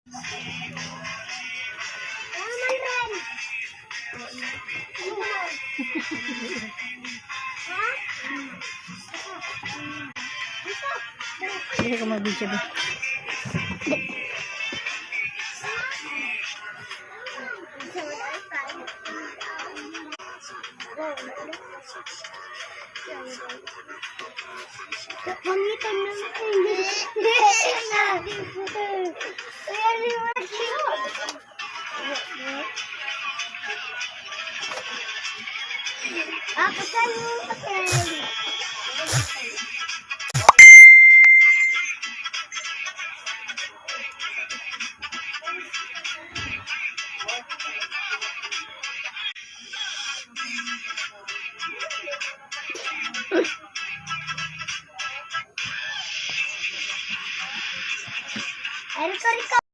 Hindi ko mag-video ba? Pangitan na hindi. Ako sa iyo. Erika